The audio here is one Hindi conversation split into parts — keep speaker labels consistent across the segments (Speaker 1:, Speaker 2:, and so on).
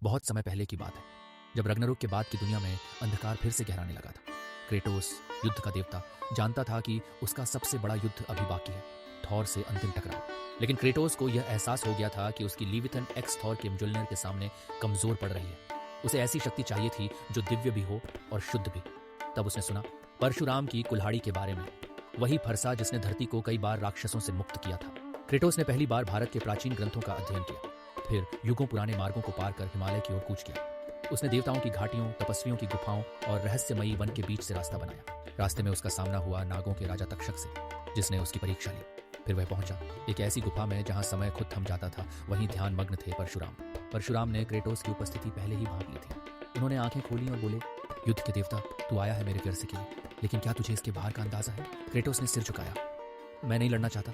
Speaker 1: बहुत समय पहले की बात है, जब रग्नारोक के बाद की दुनिया में अंधकार फिर से गहराने लगा था। क्रेटोस, युद्ध का देवता, जानता था कि उसका सबसे बड़ा युद्ध अभी बाकी है, थॉर से अंतिम टकराव। लेकिन क्रेटोस को यह एहसास हो गया था कि उसकी लीविथन एक्स थॉर के म्जोल्नर के सामने कमजोर पड़ रही है। उसे ऐसी शक्ति चाहिए थी जो दिव्य भी हो और शुद्ध भी। तब उसने सुना परशुराम की कुल्हाड़ी के बारे में, वही फरसा जिसने धरती को कई बार राक्षसों से मुक्त किया था। क्रेटोस ने पहली बार भारत के प्राचीन ग्रंथों का अध्ययन किया, फिर युगों पुराने मार्गों को पार कर हिमालय की ओर कूच किया। उसने देवताओं की घाटियों, तपस्वियों की गुफाओं और रहस्यमयी वन के बीच से रास्ता बनाया। रास्ते में उसका सामना हुआ नागों के राजा तक्षक से, जिसने उसकी परीक्षा ली। फिर वह पहुंचा एक ऐसी गुफा में जहां समय खुद थम जाता था। वहीं ध्यान मग्न थे परशुराम। परशुराम ने क्रेटोस की उपस्थिति पहले ही भांप ली थी। उन्होंने आंखें खोली और बोले, युद्ध के देवता, तू आया है मेरे घर से के लिए, लेकिन क्या तुझे इसके बाहर का अंदाजा है? क्रेटोस ने सिर झुकाया। मैं नहीं लड़ना चाहता,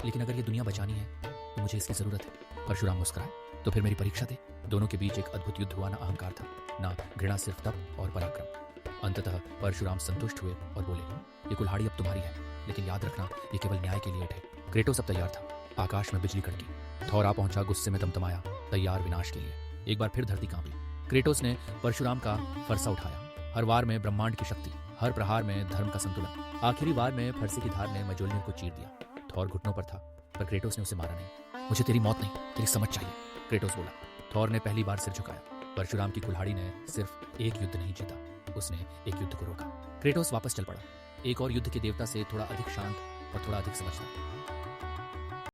Speaker 1: लेकिन अगर ये दुनिया बचानी है तो मुझे इसकी जरूरत है। परशुराम मुस्कुराए। तो फिर मेरी परीक्षा दे। दोनों के बीच एक अद्भुत युद्ध हुआ। ना अहंकार था, ना घृणा, सिर्फ तप और पराक्रम। अंततः परशुराम संतुष्ट हुए और बोले, ये कुल्हाड़ी अब तुम्हारी है, लेकिन याद रखना ये केवल न्याय के लिए है। क्रेटोस अब तैयार था। आकाश में बिजली कड़की। थॉर आ पहुंचा, गुस्से में दमदमाया, तैयार विनाश के लिए। एक बार फिर धरती कांपी। क्रेटोस ने परशुराम का फरसा उठाया। हर वार में ब्रह्मांड की शक्ति, हर प्रहार में धर्म का संतुलन। आखिरी वार में फरसे की धार ने मजोल्निर को चीर दिया। थॉर घुटनों पर था, पर क्रेटोस ने उसे मारा नहीं। मुझे तेरी मौत नहीं, तेरी समझ चाहिए, क्रेटोस बोला। थॉर ने पहली बार सिर झुकाया। परशुराम की कुल्हाड़ी ने सिर्फ एक युद्ध नहीं जीता, उसने एक युद्ध को रोका। क्रेटोस वापस चल पड़ा, एक और युद्ध के देवता से थोड़ा अधिक शांत और थोड़ा अधिक समझदार।